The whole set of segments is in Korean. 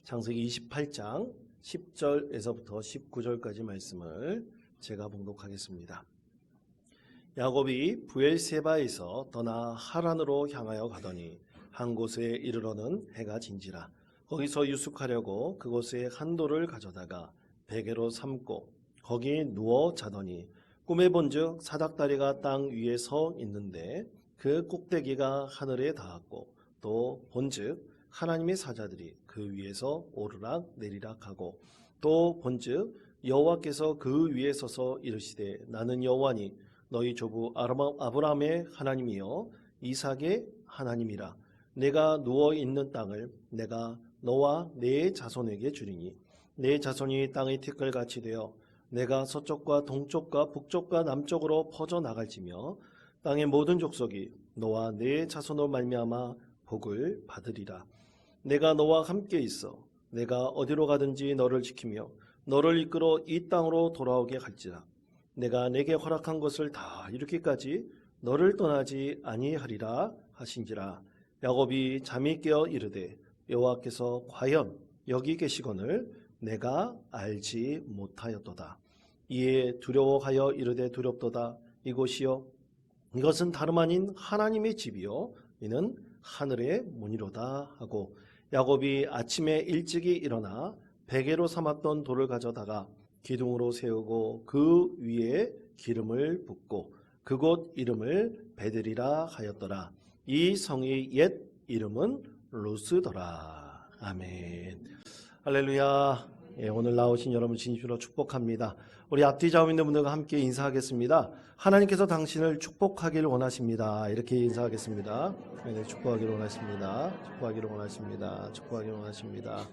창세기 28장 10절에서부터 19절까지 말씀을 제가 봉독하겠습니다. 야곱이 브엘세바에서 떠나 하란으로 향하여 가더니 한 곳에 이르러는 해가 진지라. 거기서 유숙하려고 그곳에 한 돌을 가져다가 베개로 삼고 거기 누워 자더니 꿈에 본즉 사닥다리가 땅 위에 서 있는데 그 꼭대기가 하늘에 닿았고 또 본즉 하나님의 사자들이 그 위에서 오르락 내리락 하고 또 본즉 여호와께서 그 위에 서서 이르시되 나는 여호와니 너희 조부 아브라함의 하나님이요 이삭의 하나님이라. 내가 누워 있는 땅을 내가 너와 네 자손에게 주리니 네 자손이 땅의 티끌같이 되어 내가 서쪽과 동쪽과 북쪽과 남쪽으로 퍼져 나갈지며 땅의 모든 족속이 너와 네 자손으로 말미암아 복을 받으리라. 내가 너와 함께 있어 내가 어디로 가든지 너를 지키며 너를 이끌어 이 땅으로 돌아오게 할지라. 내가 내게 허락한 것을 다 이루기까지 너를 떠나지 아니하리라 하신지라. 야곱이 잠이 깨어 이르되 여호와께서 과연 여기 계시거늘 내가 알지 못하였도다. 이에 두려워하여 이르되 두렵도다. 이곳이요 이것은 다름 아닌 하나님의 집이요 이는 하늘의 문이로다 하고 야곱이 아침에 일찍이 일어나 베개로 삼았던 돌을 가져다가 기둥으로 세우고 그 위에 기름을 붓고 그곳 이름을 베들이라 하였더라. 이 성의 옛 이름은 루스더라. 아멘. 할렐루야. 오늘 나오신 여러분 진심으로 축복합니다. 우리 앞뒤 좌우 있는 분들과 함께 인사하겠습니다. 하나님께서 당신을 축복하기를 원하십니다. 이렇게 인사하겠습니다. 네, 축복하기를 원하십니다. 축복하기를 원하십니다. 축복하기를 원하십니다.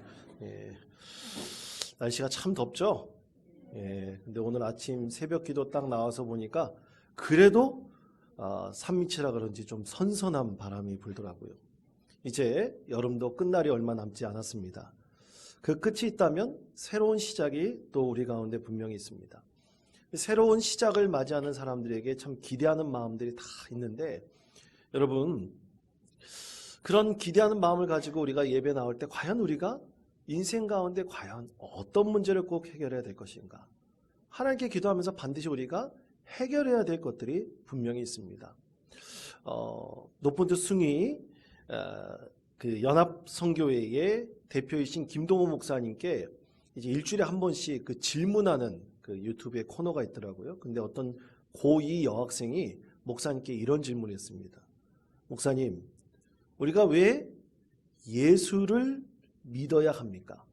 날씨가 참 덥죠? 근데 오늘 아침 새벽 기도 딱 나와서 보니까 그래도 산미치라 그런지 좀 선선한 바람이 불더라고요. 이제 여름도 끝날이 얼마 남지 않았습니다. 그 끝이 있다면 새로운 시작이 또 우리 가운데 분명히 있습니다. 새로운 시작을 맞이하는 사람들에게 참 기대하는 마음들이 다 있는데 여러분 그런 기대하는 마음을 가지고 우리가 예배 나올 때 과연 우리가 인생 가운데 과연 어떤 문제를 꼭 해결해야 될 것인가? 하나님께 기도하면서 반드시 우리가 해결해야 될 것들이 분명히 있습니다. 높은 데 승희 그 연합성교회의 대표이신 김동호 목사님께 이제 일주일에 한 번씩 그 질문하는 그 유튜브에 코너가 있더라고요. 근데 어떤 고2 여학생이 목사님께 이런 질문을 했습니다. 목사님, 우리가 왜 예수를 믿어야 합니까?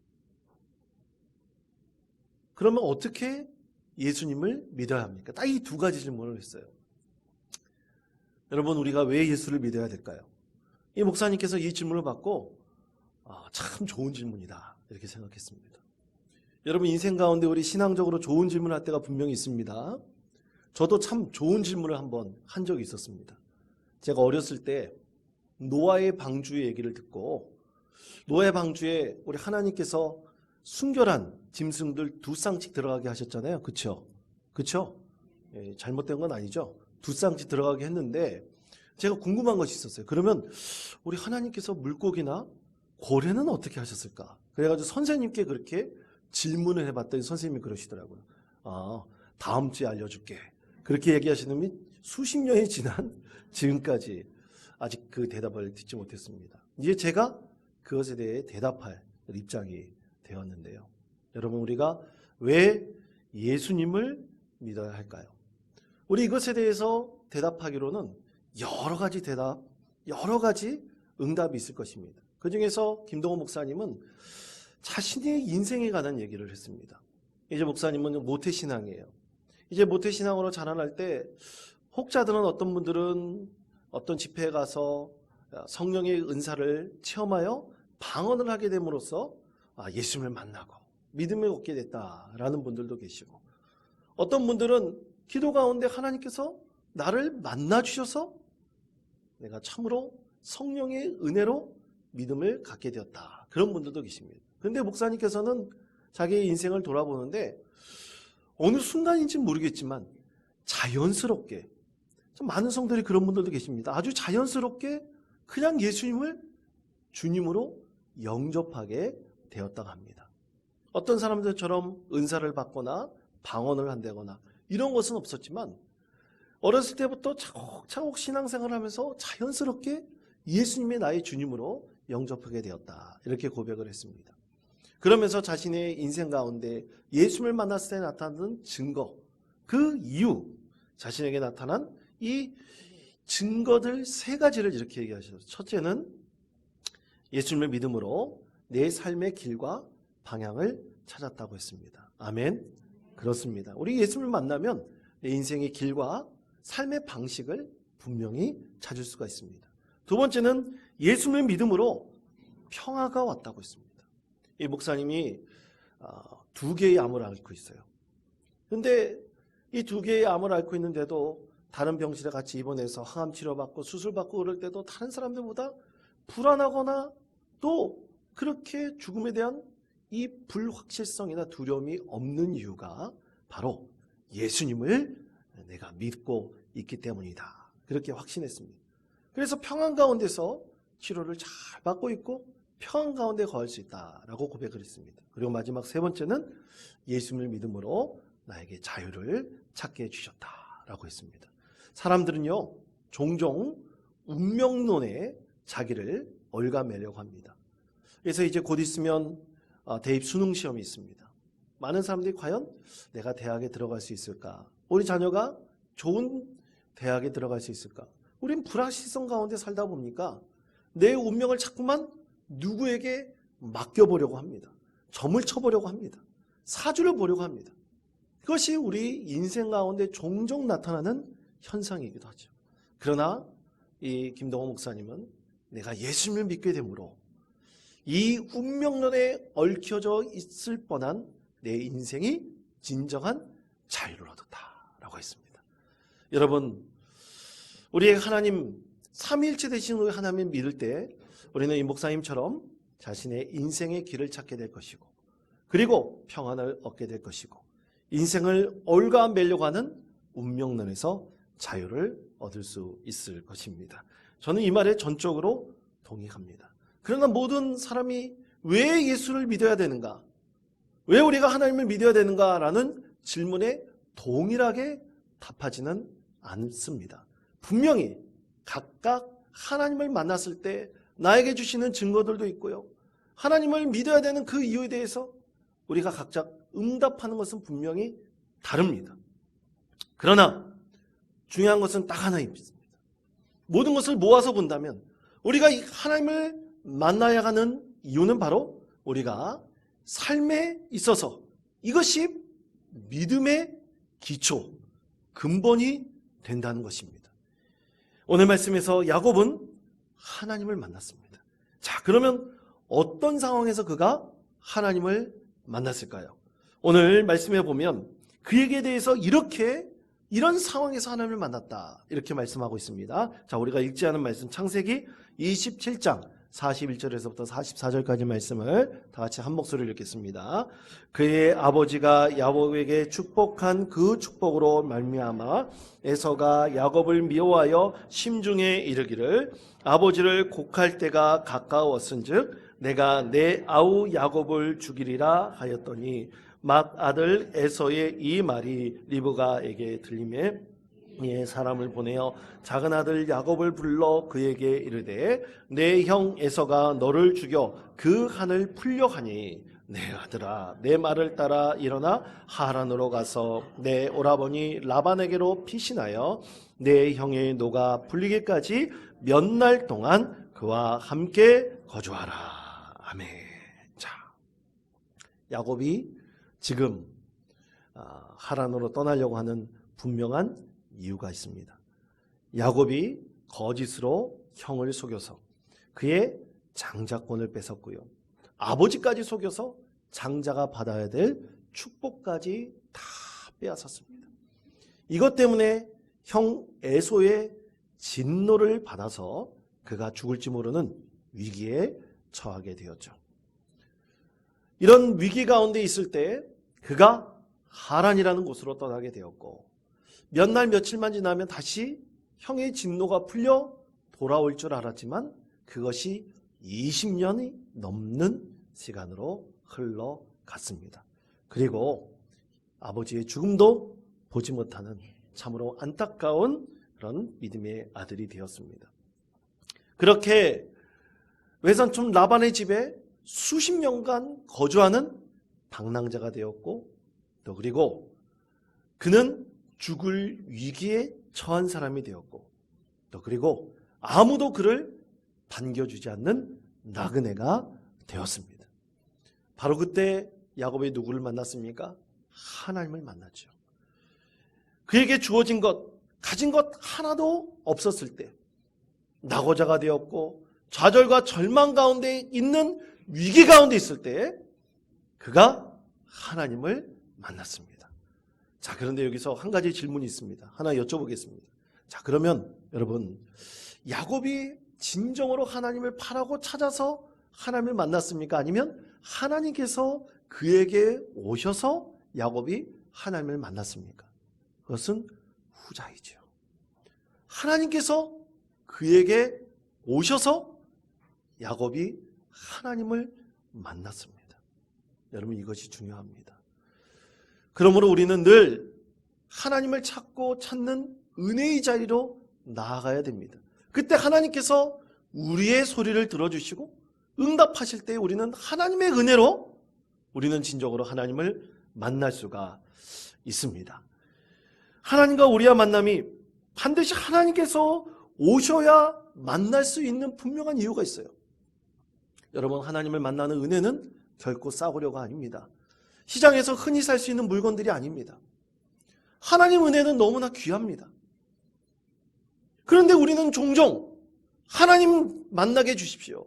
그러면 어떻게 예수님을 믿어야 합니까? 딱 이 두 가지 질문을 했어요. 여러분, 우리가 왜 예수를 믿어야 될까요? 이 목사님께서 이 질문을 받고 참 좋은 질문이다 이렇게 생각했습니다. 여러분 인생 가운데 우리 신앙적으로 좋은 질문을 할 때가 분명히 있습니다. 저도 참 좋은 질문을 한번 한 적이 있었습니다. 제가 어렸을 때 노아의 방주의 얘기를 듣고 노아의 방주에 우리 하나님께서 순결한 짐승들 2쌍씩 들어가게 하셨잖아요. 그렇죠? 그렇죠? 잘못된 건 아니죠. 2쌍씩 들어가게 했는데 제가 궁금한 것이 있었어요. 그러면 우리 하나님께서 물고기나 고래는 어떻게 하셨을까? 그래가지고 선생님께 그렇게 질문을 해봤더니 선생님이 그러시더라고요. 다음 주에 알려줄게. 그렇게 얘기하시는 분 수십 년이 지난 지금까지 아직 그 대답을 듣지 못했습니다. 이제 제가 그것에 대해 대답할 입장이 되었는데요. 여러분 우리가 왜 예수님을 믿어야 할까요? 우리 이것에 대해서 대답하기로는 여러 가지 대답, 여러 가지 응답이 있을 것입니다. 그 중에서 김동호 목사님은 자신의 인생에 관한 얘기를 했습니다. 이제 목사님은 모태신앙이에요. 이제 모태신앙으로 자라날 때 혹자들은 어떤 분들은 어떤 집회에 가서 성령의 은사를 체험하여 방언을 하게 됨으로써 예수님을 만나고 믿음을 얻게 됐다라는 분들도 계시고 어떤 분들은 기도 가운데 하나님께서 나를 만나주셔서 내가 참으로 성령의 은혜로 믿음을 갖게 되었다. 그런 분들도 계십니다. 그런데 목사님께서는 자기의 인생을 돌아보는데 어느 순간인지 모르겠지만 자연스럽게 좀 많은 성도들이 그런 분들도 계십니다. 아주 자연스럽게 그냥 예수님을 주님으로 영접하게 되었다고 합니다. 어떤 사람들처럼 은사를 받거나 방언을 한다거나 이런 것은 없었지만 어렸을 때부터 차곡차곡 신앙생활을 하면서 자연스럽게 예수님의 나의 주님으로 영접하게 되었다. 이렇게 고백을 했습니다. 그러면서 자신의 인생 가운데 예수님을 만났을 때 나타나는 증거, 그 이유, 자신에게 나타난 이 증거들 세 가지를 이렇게 얘기하셨어요. 첫째는 예수님을 믿음으로 내 삶의 길과 방향을 찾았다고 했습니다. 아멘. 그렇습니다. 우리 예수님을 만나면 내 인생의 길과 삶의 방식을 분명히 찾을 수가 있습니다. 두 번째는 예수님을 믿음으로 평화가 왔다고 했습니다. 이 목사님이 두 개의 암을 앓고 있어요. 그런데 이 두 개의 암을 앓고 있는데도 다른 병실에 같이 입원해서 항암 치료받고 수술받고 그럴 때도 다른 사람들보다 불안하거나 또 그렇게 죽음에 대한 이 불확실성이나 두려움이 없는 이유가 바로 예수님을 내가 믿고 있기 때문이다. 그렇게 확신했습니다. 그래서 평안 가운데서 치료를 잘 받고 있고 평안 가운데 거할 수 있다라고 고백을 했습니다. 그리고 마지막 세 번째는 예수님을 믿음으로 나에게 자유를 찾게 해주셨다라고 했습니다. 사람들은요, 종종 운명론에 자기를 얽어매려고 합니다. 그래서 이제 곧 있으면 대입 수능 시험이 있습니다. 많은 사람들이 과연 내가 대학에 들어갈 수 있을까? 우리 자녀가 좋은 대학에 들어갈 수 있을까? 우린 불확실성 가운데 살다 보니까 내 운명을 자꾸만 누구에게 맡겨보려고 합니다. 점을 쳐보려고 합니다. 사주를 보려고 합니다. 그것이 우리 인생 가운데 종종 나타나는 현상이기도 하죠. 그러나 이 김동호 목사님은 내가 예수님을 믿게 되므로 이 운명론에 얽혀져 있을 뻔한 내 인생이 진정한 자유를 얻었다라고 했습니다. 여러분, 우리의 하나님 삼위일체 되신 우리 하나님을 믿을 때 우리는 이 목사님처럼 자신의 인생의 길을 찾게 될 것이고 그리고 평안을 얻게 될 것이고 인생을 얽어매려고 하는 운명론에서 자유를 얻을 수 있을 것입니다. 저는 이 말에 전적으로 동의합니다. 그러나 모든 사람이 왜 예수를 믿어야 되는가? 왜 우리가 하나님을 믿어야 되는가라는 질문에 동일하게 답하지는 않습니다. 분명히 각각 하나님을 만났을 때 나에게 주시는 증거들도 있고요. 하나님을 믿어야 되는 그 이유에 대해서 우리가 각자 응답하는 것은 분명히 다릅니다. 그러나 중요한 것은 딱 하나 있습니다. 모든 것을 모아서 본다면 우리가 하나님을 만나야 하는 이유는 바로 우리가 삶에 있어서 이것이 믿음의 기초, 근본이 된다는 것입니다. 오늘 말씀에서 야곱은 하나님을 만났습니다. 자, 그러면 어떤 상황에서 그가 하나님을 만났을까요? 오늘 말씀해 보면 그에게 대해서 이런 상황에서 하나님을 만났다 이렇게 말씀하고 있습니다. 자, 우리가 읽지 않은 말씀 창세기 27장 41절에서부터 44절까지 말씀을 다 같이 한 목소리로 읽겠습니다. 그의 아버지가 야곱에게 축복한 그 축복으로 말미암아 에서가 야곱을 미워하여 심중에 이르기를 아버지를 곡할 때가 가까웠은즉 내가 내 아우 야곱을 죽이리라 하였더니 맏 아들 에서의 이 말이 리브가에게 들리매 예, 사람을 보내어 작은 아들 야곱을 불러 그에게 이르되 내 형 에서가 너를 죽여 그 한을 풀려 하니 내 아들아 내 말을 따라 일어나 하란으로 가서 내 오라버니 라반에게로 피신하여 내 형의 노가 풀리기까지 몇 날 동안 그와 함께 거주하라. 아멘. 자, 야곱이 지금 하란으로 떠나려고 하는 분명한 이유가 있습니다. 야곱이 거짓으로 형을 속여서 그의 장자권을 뺏었고요. 아버지까지 속여서 장자가 받아야 될 축복까지 다 빼앗았습니다. 이것 때문에 형 에소의 진노를 받아서 그가 죽을지 모르는 위기에 처하게 되었죠. 이런 위기 가운데 있을 때 그가 하란이라는 곳으로 떠나게 되었고 몇 날 며칠만 지나면 다시 형의 진노가 풀려 돌아올 줄 알았지만 그것이 20년이 넘는 시간으로 흘러갔습니다. 그리고 아버지의 죽음도 보지 못하는 참으로 안타까운 그런 믿음의 아들이 되었습니다. 그렇게 외삼촌 라반의 집에 수십 년간 거주하는 방랑자가 되었고, 또 그리고 그는 죽을 위기에 처한 사람이 되었고, 또 그리고 아무도 그를 반겨주지 않는 나그네가 되었습니다. 바로 그때 야곱이 누구를 만났습니까? 하나님을 만났죠. 그에게 주어진 것, 가진 것 하나도 없었을 때, 낙오자가 되었고 좌절과 절망 가운데 있는 위기 가운데 있을 때 그가 하나님을 만났습니다. 자, 그런데 여기서 한 가지 질문이 있습니다. 하나 여쭤보겠습니다. 자, 그러면 여러분, 야곱이 진정으로 하나님을 바라고 찾아서 하나님을 만났습니까? 아니면 하나님께서 그에게 오셔서 야곱이 하나님을 만났습니까? 그것은 후자이죠. 하나님께서 그에게 오셔서 야곱이 하나님을 만났습니다. 여러분, 이것이 중요합니다. 그러므로 우리는 늘 하나님을 찾고 찾는 은혜의 자리로 나아가야 됩니다. 그때 하나님께서 우리의 소리를 들어주시고 응답하실 때 우리는 하나님의 은혜로 우리는 진정으로 하나님을 만날 수가 있습니다. 하나님과 우리와 만남이 반드시 하나님께서 오셔야 만날 수 있는 분명한 이유가 있어요. 여러분, 하나님을 만나는 은혜는 결코 싸구려가 아닙니다. 시장에서 흔히 살 수 있는 물건들이 아닙니다. 하나님 은혜는 너무나 귀합니다. 그런데 우리는 종종 하나님 만나게 해주십시오,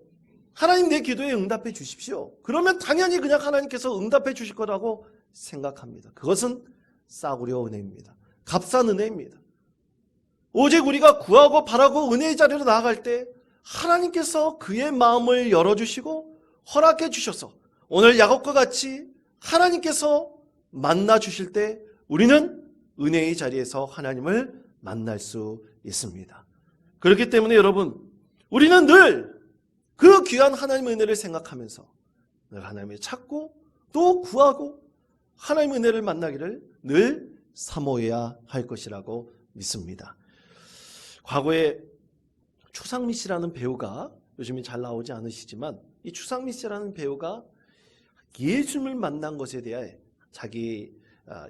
하나님 내 기도에 응답해 주십시오, 그러면 당연히 그냥 하나님께서 응답해 주실 거라고 생각합니다. 그것은 싸구려 은혜입니다. 값싼 은혜입니다. 오직 우리가 구하고 바라고 은혜의 자리로 나아갈 때 하나님께서 그의 마음을 열어주시고 허락해 주셔서 오늘 야곱과 같이 하나님께서 만나 주실 때 우리는 은혜의 자리에서 하나님을 만날 수 있습니다. 그렇기 때문에 여러분, 우리는 늘 그 귀한 하나님의 은혜를 생각하면서 늘 하나님을 찾고 또 구하고 하나님의 은혜를 만나기를 늘 사모해야 할 것이라고 믿습니다. 과거에 추상미 씨라는 배우가, 요즘에 잘 나오지 않으시지만 이 추상미 씨라는 배우가 예수님을 만난 것에 대해 자기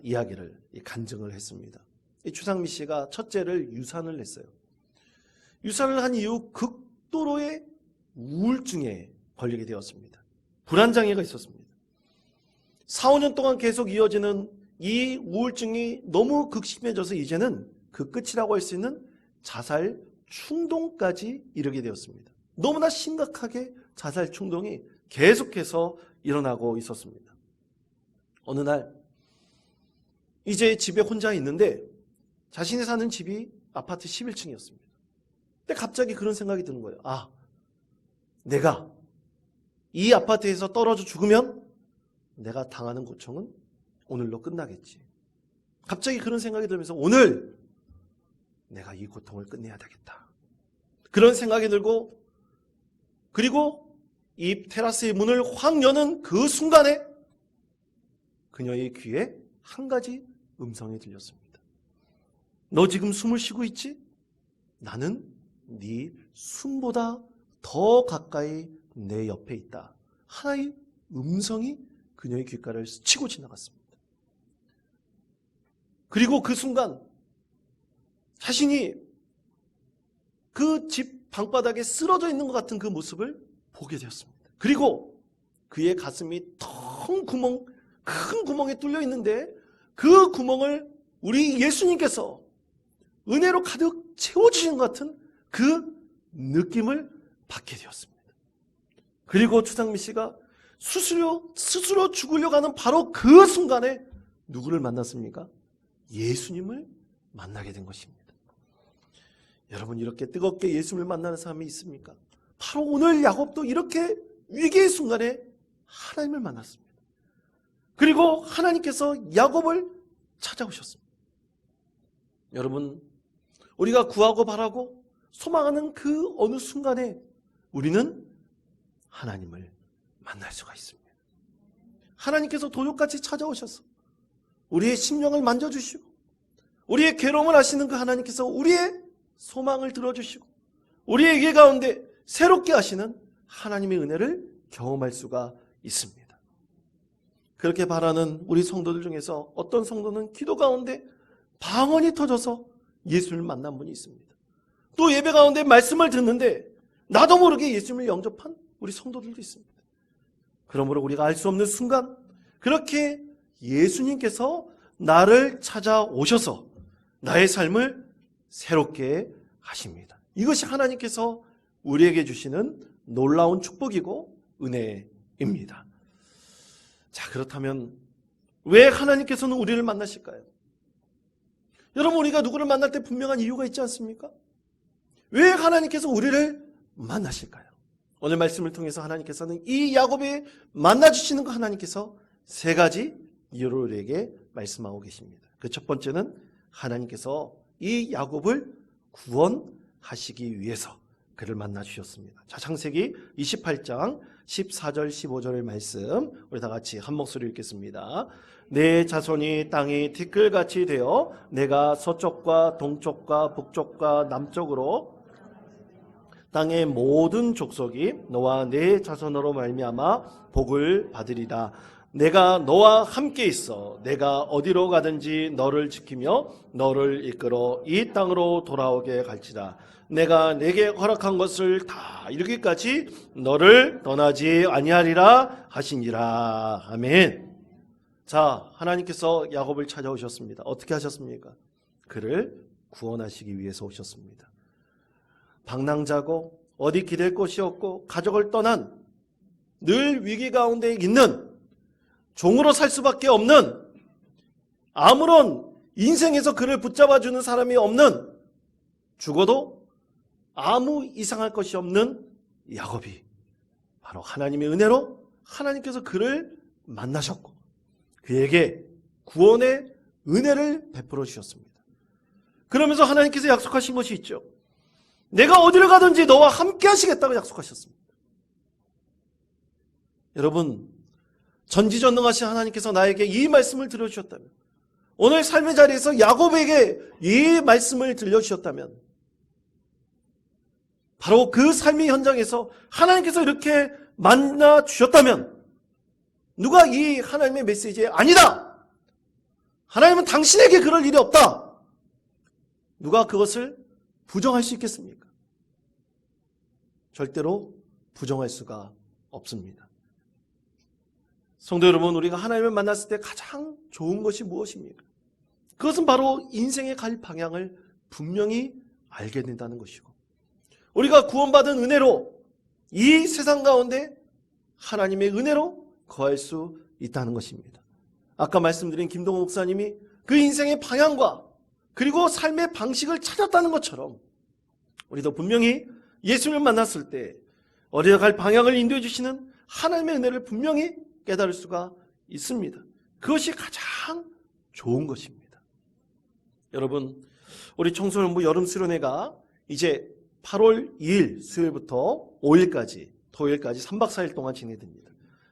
이야기를 간증을 했습니다. 이 추상미 씨가 첫째를 유산을 했어요. 유산을 한 이후 극도로의 우울증에 걸리게 되었습니다. 불안장애가 있었습니다. 4, 5년 동안 계속 이어지는 이 우울증이 너무 극심해져서 이제는 그 끝이라고 할 수 있는 자살 충동까지 이르게 되었습니다. 너무나 심각하게 자살 충동이 계속해서 일어나고 있었습니다. 어느 날 이제 집에 혼자 있는데 자신이 사는 집이 아파트 11층이었습니다. 근데 갑자기 그런 생각이 드는 거예요. 아, 내가 이 아파트에서 떨어져 죽으면 내가 당하는 고통은 오늘로 끝나겠지. 갑자기 그런 생각이 들면서 오늘 내가 이 고통을 끝내야 되겠다. 그런 생각이 들고, 그리고 이 테라스의 문을 확 여는 그 순간에 그녀의 귀에 한 가지 음성이 들렸습니다. 너 지금 숨을 쉬고 있지? 나는 네 숨보다 더 가까이 내 옆에 있다. 하나의 음성이 그녀의 귓가를 스치고 지나갔습니다. 그리고 그 순간 자신이 그 집 방바닥에 쓰러져 있는 것 같은 그 모습을 보게 되었습니다. 그리고 그의 가슴이 큰 구멍에 뚫려 있는데 그 구멍을 우리 예수님께서 은혜로 가득 채워주신 것 같은 그 느낌을 받게 되었습니다. 그리고 추상미 씨가 스스로 죽으려고 하는 바로 그 순간에 누구를 만났습니까? 예수님을 만나게 된 것입니다. 여러분, 이렇게 뜨겁게 예수님을 만나는 사람이 있습니까? 바로 오늘 야곱도 이렇게 위기의 순간에 하나님을 만났습니다. 그리고 하나님께서 야곱을 찾아오셨습니다. 여러분, 우리가 구하고 바라고 소망하는 그 어느 순간에 우리는 하나님을 만날 수가 있습니다. 하나님께서 도둑같이 찾아오셔서 우리의 심령을 만져주시고 우리의 괴로움을 아시는 그 하나님께서 우리의 소망을 들어주시고 우리의 길 가운데 새롭게 하시는 하나님의 은혜를 경험할 수가 있습니다. 그렇게 바라는 우리 성도들 중에서 어떤 성도는 기도 가운데 방언이 터져서 예수를 만난 분이 있습니다. 또 예배 가운데 말씀을 듣는데 나도 모르게 예수님을 영접한 우리 성도들도 있습니다. 그러므로 우리가 알 수 없는 순간 그렇게 예수님께서 나를 찾아오셔서 나의 삶을 새롭게 하십니다. 이것이 하나님께서 우리에게 주시는 놀라운 축복이고 은혜입니다. 자, 그렇다면 왜 하나님께서는 우리를 만나실까요? 여러분, 우리가 누구를 만날 때 분명한 이유가 있지 않습니까? 왜 하나님께서 우리를 만나실까요? 오늘 말씀을 통해서 하나님께서는 이 야곱이 만나주시는 거 하나님께서 세 가지 이유를 우리에게 말씀하고 계십니다. 그 첫 번째는 하나님께서 이 야곱을 구원하시기 위해서 그를 만나주셨습니다. 자, 창세기 28장 14절 15절의 말씀 우리 다 같이 한 목소리 읽겠습니다. 내 자손이 땅이 티끌같이 되어 내가 서쪽과 동쪽과 북쪽과 남쪽으로 땅의 모든 족속이 너와 내 자손으로 말미암아 복을 받으리라. 내가 너와 함께 있어 내가 어디로 가든지 너를 지키며 너를 이끌어 이 땅으로 돌아오게 갈지라. 내가 내게 허락한 것을 다 이루기까지 너를 떠나지 아니하리라 하시니라. 아멘. 자, 하나님께서 야곱을 찾아오셨습니다. 어떻게 하셨습니까? 그를 구원하시기 위해서 오셨습니다. 방랑자고 어디 기댈 곳이 없고 가족을 떠난 늘 위기 가운데 있는 종으로 살 수밖에 없는 아무런 인생에서 그를 붙잡아주는 사람이 없는 죽어도 아무 이상할 것이 없는 야곱이 바로 하나님의 은혜로 하나님께서 그를 만나셨고 그에게 구원의 은혜를 베풀어 주셨습니다. 그러면서 하나님께서 약속하신 것이 있죠. 내가 어디를 가든지 너와 함께 하시겠다고 약속하셨습니다. 여러분, 전지전능하신 하나님께서 나에게 이 말씀을 들려주셨다면, 오늘 삶의 자리에서 야곱에게 이 말씀을 들려주셨다면, 바로 그 삶의 현장에서 하나님께서 이렇게 만나주셨다면, 누가 이 하나님의 메시지에 아니다! 하나님은 당신에게 그럴 일이 없다! 누가 그것을 부정할 수 있겠습니까? 절대로 부정할 수가 없습니다. 성도 여러분, 우리가 하나님을 만났을 때 가장 좋은 것이 무엇입니까? 그것은 바로 인생의 갈 방향을 분명히 알게 된다는 것이고, 우리가 구원받은 은혜로 이 세상 가운데 하나님의 은혜로 거할 수 있다는 것입니다. 아까 말씀드린 김동호 목사님이 그 인생의 방향과 그리고 삶의 방식을 찾았다는 것처럼 우리도 분명히 예수님을 만났을 때 어디로 갈 방향을 인도해 주시는 하나님의 은혜를 분명히 깨달을 수가 있습니다. 그것이 가장 좋은 것입니다. 여러분, 우리 청소년부 여름 수련회가 이제 8월 2일 수요일부터 5일까지 토요일까지 3박 4일 동안 진행됩니다.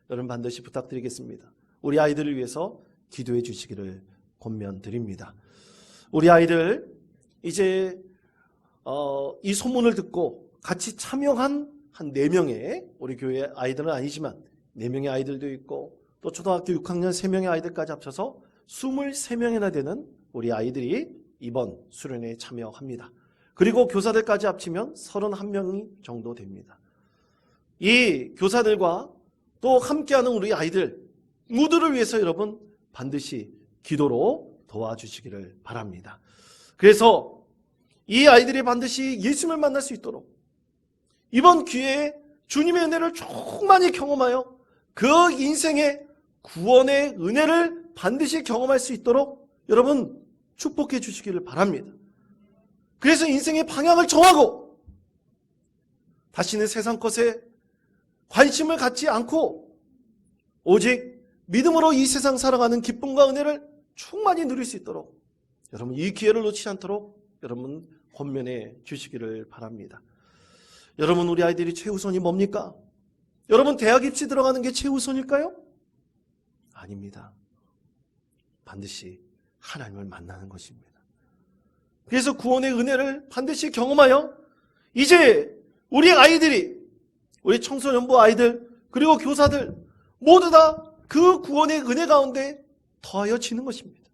여러분 반드시 부탁드리겠습니다. 우리 아이들을 위해서 기도해 주시기를 권면드립니다. 우리 아이들 이제 이 소문을 듣고 같이 참여한 한 4명의 우리 교회 아이들은 아니지만 4명의 아이들도 있고 또 초등학교 6학년 3명의 아이들까지 합쳐서 23명이나 되는 우리 아이들이 이번 수련회에 참여합니다. 그리고 교사들까지 합치면 31명 정도 됩니다. 이 교사들과 또 함께하는 우리 아이들 모두를 위해서 여러분 반드시 기도로 도와주시기를 바랍니다. 그래서 이 아이들이 반드시 예수님을 만날 수 있도록 이번 기회에 주님의 은혜를 충만히 경험하여 그 인생의 구원의 은혜를 반드시 경험할 수 있도록 여러분 축복해 주시기를 바랍니다. 그래서 인생의 방향을 정하고 다시는 세상 것에 관심을 갖지 않고 오직 믿음으로 이 세상 살아가는 기쁨과 은혜를 충만히 누릴 수 있도록 여러분 이 기회를 놓치지 않도록 여러분 권면해 주시기를 바랍니다. 여러분, 우리 아이들이 최우선이 뭡니까? 여러분, 대학 입시 들어가는 게 최우선일까요? 아닙니다. 반드시 하나님을 만나는 것입니다. 그래서 구원의 은혜를 반드시 경험하여 이제 우리 아이들이, 우리 청소년부 아이들, 그리고 교사들 모두 다 그 구원의 은혜 가운데 더하여 지는 것입니다.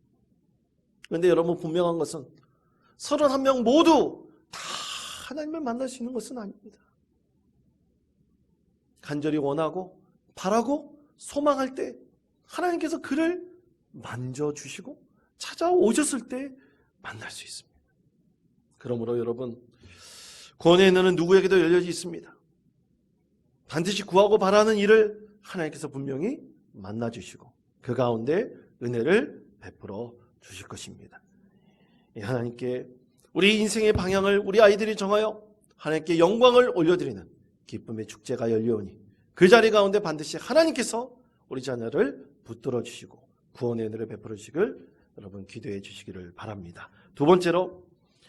그런데 여러분, 분명한 것은 31명 모두 다 하나님을 만날 수 있는 것은 아닙니다. 간절히 원하고 바라고 소망할 때 하나님께서 그를 만져주시고 찾아오셨을 때 만날 수 있습니다. 그러므로 여러분, 구원의 은혜는 누구에게도 열려져 있습니다. 반드시 구하고 바라는 일을 하나님께서 분명히 만나주시고 그 가운데 은혜를 베풀어 주실 것입니다. 하나님께 우리 인생의 방향을 우리 아이들이 정하여 하나님께 영광을 올려드리는 기쁨의 축제가 열려오니 그 자리 가운데 반드시 하나님께서 우리 자녀를 붙들어 주시고 구원의 은혜를 베풀어 주시길 여러분 기도해 주시기를 바랍니다. 두 번째로,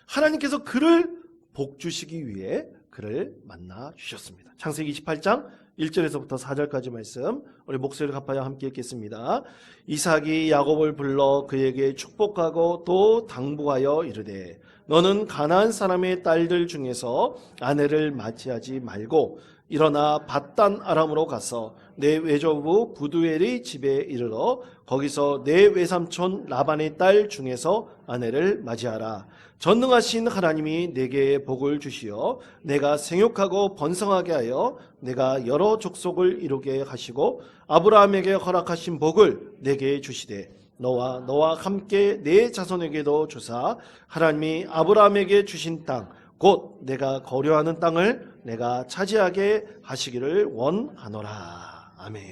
하나님께서 그를 복 주시기 위해 그를 만나 주셨습니다. 창세기 28장 1절에서부터 4절까지 말씀, 우리 목소리를 갚아야 함께 읽겠습니다. 이삭이 야곱을 불러 그에게 축복하고 또 당부하여 이르되 너는 가나안 사람의 딸들 중에서 아내를 맞이하지 말고 일어나 밧단 아람으로 가서 내 외조부 부두엘의 집에 이르러 거기서 내 외삼촌 라반의 딸 중에서 아내를 맞이하라. 전능하신 하나님이 내게 복을 주시어 내가 생육하고 번성하게 하여 내가 여러 족속을 이루게 하시고 아브라함에게 허락하신 복을 내게 주시되 너와 함께 내 자손에게도 주사 하나님이 아브라함에게 주신 땅 곧 내가 거류하는 땅을 내가 차지하게 하시기를 원하노라. 아멘.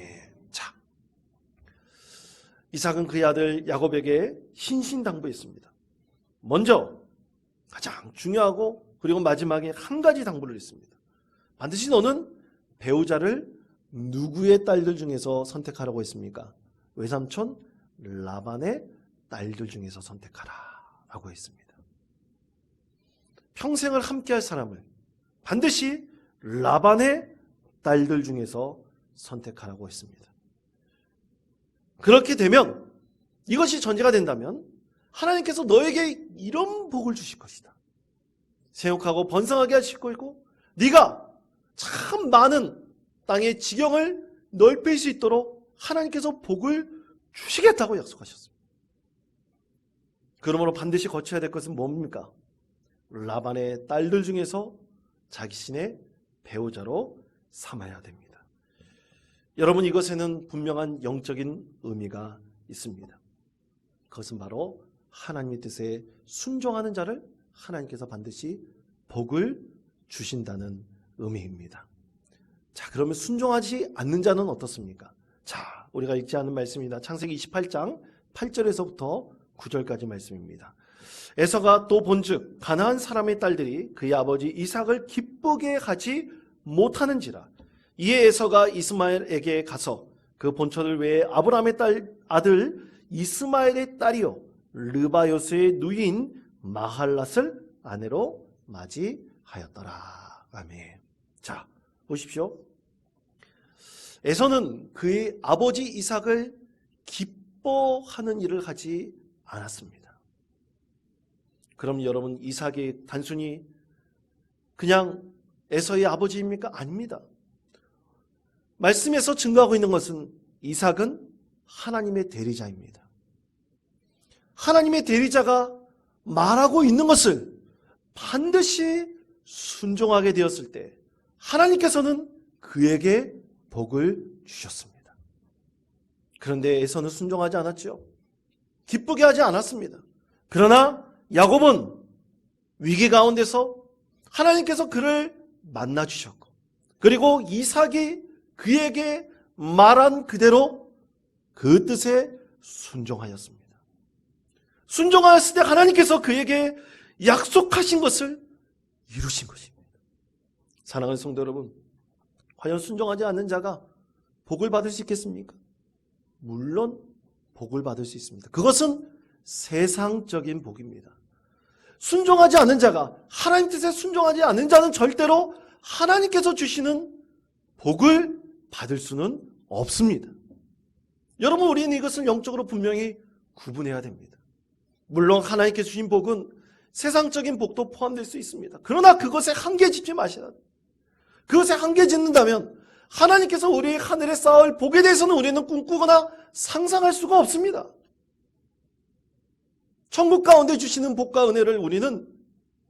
자, 이삭은 그의 아들 야곱에게 신신당부했습니다. 먼저 가장 중요하고 그리고 마지막에 한 가지 당부를 했습니다. 반드시 너는 배우자를 누구의 딸들 중에서 선택하라고 했습니까? 외삼촌 라반의 딸들 중에서 선택하라 라고 했습니다. 평생을 함께할 사람을 반드시 라반의 딸들 중에서 선택하라고 했습니다. 그렇게 되면, 이것이 전제가 된다면 하나님께서 너에게 이런 복을 주실 것이다. 생육하고 번성하게 하실 거고 네가 참 많은 땅의 지경을 넓힐 수 있도록 하나님께서 복을 주시겠다고 약속하셨습니다. 그러므로 반드시 거쳐야 될 것은 뭡니까? 라반의 딸들 중에서 자기 신의 배우자로 삼아야 됩니다. 여러분, 이것에는 분명한 영적인 의미가 있습니다. 그것은 바로 하나님의 뜻에 순종하는 자를 하나님께서 반드시 복을 주신다는 의미입니다. 자, 그러면 순종하지 않는 자는 어떻습니까? 자, 우리가 읽지 않은 말씀입니다. 창세기 28장 8절에서부터 9절까지 말씀입니다. 에서가 또 본즉 가나안 사람의 딸들이 그의 아버지 이삭을 기쁘게 하지 못하는지라. 이에 에서가 이스마엘에게 가서 그 본처를 외에 아브라함의 아들 이스마엘의 딸이요 르바요스의 누이인 마할랏을 아내로 맞이하였더라. 아멘. 자, 보십시오. 에서는 그의 아버지 이삭을 기뻐하는 일을 하지 않았습니다. 그럼 여러분, 이삭이 단순히 그냥 에서의 아버지입니까? 아닙니다. 말씀에서 증거하고 있는 것은 이삭은 하나님의 대리자입니다. 하나님의 대리자가 말하고 있는 것을 반드시 순종하게 되었을 때 하나님께서는 그에게 복을 주셨습니다. 그런데 에서는 순종하지 않았죠. 기쁘게 하지 않았습니다. 그러나 야곱은 위기 가운데서 하나님께서 그를 만나 주셨고, 그리고 이삭이 그에게 말한 그대로 그 뜻에 순종하였습니다. 순종하였을 때 하나님께서 그에게 약속하신 것을 이루신 것입니다. 사랑하는 성도 여러분, 과연 순종하지 않는 자가 복을 받을 수 있겠습니까? 물론 복을 받을 수 있습니다. 그것은 세상적인 복입니다. 순종하지 않는 자가, 하나님 뜻에 순종하지 않는 자는 절대로 하나님께서 주시는 복을 받을 수는 없습니다. 여러분, 우리는 이것을 영적으로 분명히 구분해야 됩니다. 물론 하나님께 주신 복은 세상적인 복도 포함될 수 있습니다. 그러나 그것에 한계 짓지 마시라. 그것에 한계 짓는다면 하나님께서 우리의 하늘에 쌓을 복에 대해서는 우리는 꿈꾸거나 상상할 수가 없습니다. 천국 가운데 주시는 복과 은혜를 우리는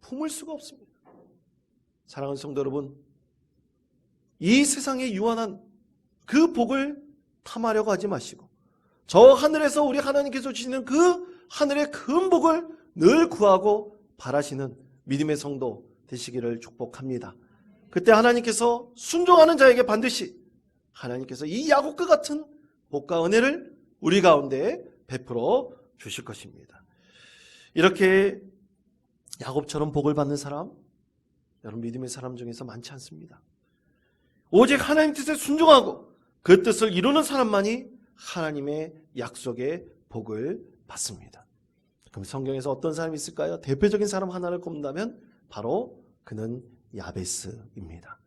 품을 수가 없습니다. 사랑하는 성도 여러분, 이 세상에 유한한 그 복을 탐하려고 하지 마시고 저 하늘에서 우리 하나님께서 주시는 그 하늘의 큰 복을 늘 구하고 바라시는 믿음의 성도 되시기를 축복합니다. 그때 하나님께서 순종하는 자에게 반드시 하나님께서 이 야곱과 같은 복과 은혜를 우리 가운데 베풀어 주실 것입니다. 이렇게 야곱처럼 복을 받는 사람, 여러분 믿음의 사람 중에서 많지 않습니다. 오직 하나님 뜻에 순종하고 그 뜻을 이루는 사람만이 하나님의 약속의 복을 받습니다. 그럼 성경에서 어떤 사람이 있을까요? 대표적인 사람 하나를 꼽는다면 바로 그는 야베스입니다.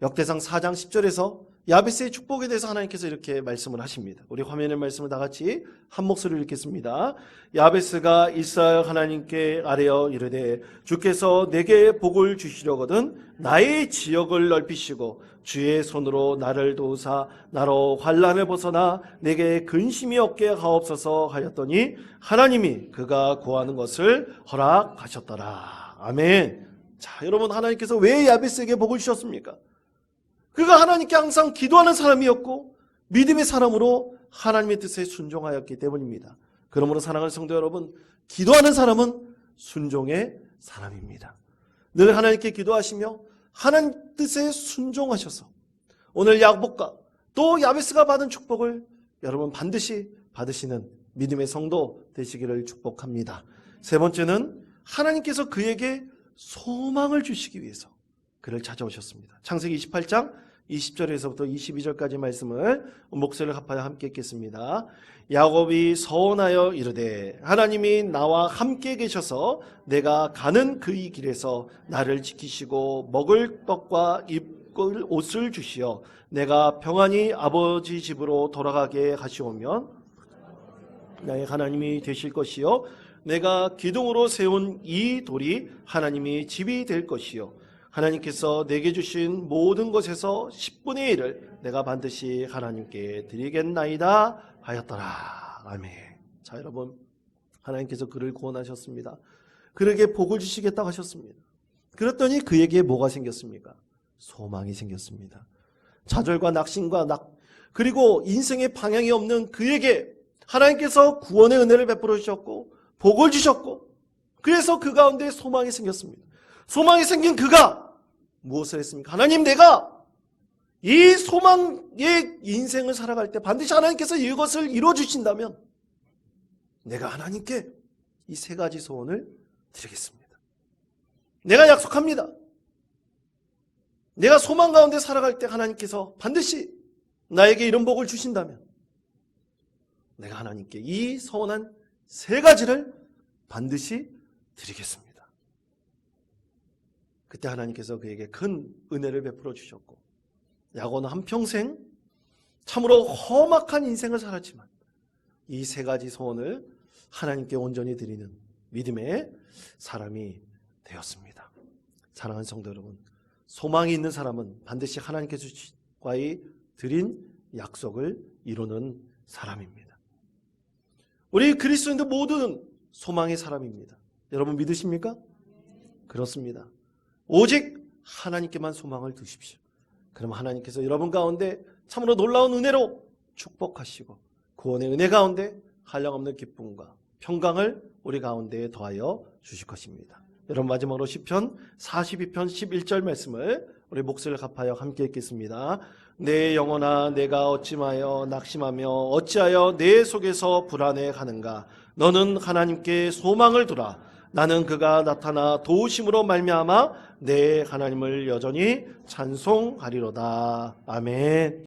역대상 4장 10절에서 야베스의 축복에 대해서 하나님께서 이렇게 말씀을 하십니다. 우리 화면의 말씀을 다 같이 한 목소리로 읽겠습니다. 야베스가 이스라엘 하나님께 아뢰어 이르되 주께서 내게 복을 주시려거든 나의 지역을 넓히시고 주의 손으로 나를 도우사 나로 환난을 벗어나 내게 근심이 없게 하옵소서 하였더니 하나님이 그가 구하는 것을 허락하셨더라. 아멘. 자, 여러분, 하나님께서 왜 야베스에게 복을 주셨습니까? 그가 하나님께 항상 기도하는 사람이었고 믿음의 사람으로 하나님의 뜻에 순종하였기 때문입니다. 그러므로 사랑하는 성도 여러분, 기도하는 사람은 순종의 사람입니다. 늘 하나님께 기도하시며 하나님 뜻에 순종하셔서 오늘 야곱과 또 야베스가 받은 축복을 여러분 반드시 받으시는 믿음의 성도 되시기를 축복합니다. 세 번째는 하나님께서 그에게 소망을 주시기 위해서 그를 찾아오셨습니다. 창세기 28장 20절에서부터 22절까지 말씀을 목소리를 합하여 함께 읽겠습니다. 야곱이 서원하여 이르되 하나님이 나와 함께 계셔서 내가 가는 그의 길에서 나를 지키시고 먹을 떡과 입을 옷을 주시어 내가 평안히 아버지 집으로 돌아가게 하시오면 나의 하나님이 되실 것이요 내가 기둥으로 세운 이 돌이 하나님이 집이 될 것이요 하나님께서 내게 주신 모든 것에서 10분의 1을 내가 반드시 하나님께 드리겠나이다 하였더라. 아멘. 자, 여러분, 하나님께서 그를 구원하셨습니다. 그에게 복을 주시겠다고 하셨습니다. 그랬더니 그에게 뭐가 생겼습니까? 소망이 생겼습니다. 좌절과 낙심과 그리고 인생의 방향이 없는 그에게 하나님께서 구원의 은혜를 베풀어 주셨고 복을 주셨고 그래서 그 가운데 소망이 생겼습니다. 소망이 생긴 그가 무엇을 했습니까? 하나님, 내가 이 소망의 인생을 살아갈 때 반드시 하나님께서 이것을 이루어주신다면 내가 하나님께 이 세 가지 소원을 드리겠습니다. 내가 약속합니다. 내가 소망 가운데 살아갈 때 하나님께서 반드시 나에게 이런 복을 주신다면 내가 하나님께 이 소원한 세 가지를 반드시 드리겠습니다. 그때 하나님께서 그에게 큰 은혜를 베풀어 주셨고 야곱은 한평생 참으로 험악한 인생을 살았지만 이 세 가지 소원을 하나님께 온전히 드리는 믿음의 사람이 되었습니다. 사랑하는 성도 여러분, 소망이 있는 사람은 반드시 하나님께서과의 드린 약속을 이루는 사람입니다. 우리 그리스도인들 모두는 소망의 사람입니다. 여러분 믿으십니까? 그렇습니다. 오직 하나님께만 소망을 두십시오. 그럼 하나님께서 여러분 가운데 참으로 놀라운 은혜로 축복하시고 구원의 은혜 가운데 한량없는 기쁨과 평강을 우리 가운데 더하여 주실 것입니다. 여러분 마지막으로 시편 42편 11절 말씀을 우리 목소리를 합하여 함께 읽겠습니다. 내 영혼아 내가 어찌하여 낙심하며 어찌하여 내 속에서 불안해하는가. 너는 하나님께 소망을 두라. 나는 그가 나타나 도우심으로 말미암아 내 하나님을 여전히 찬송하리로다. 아멘.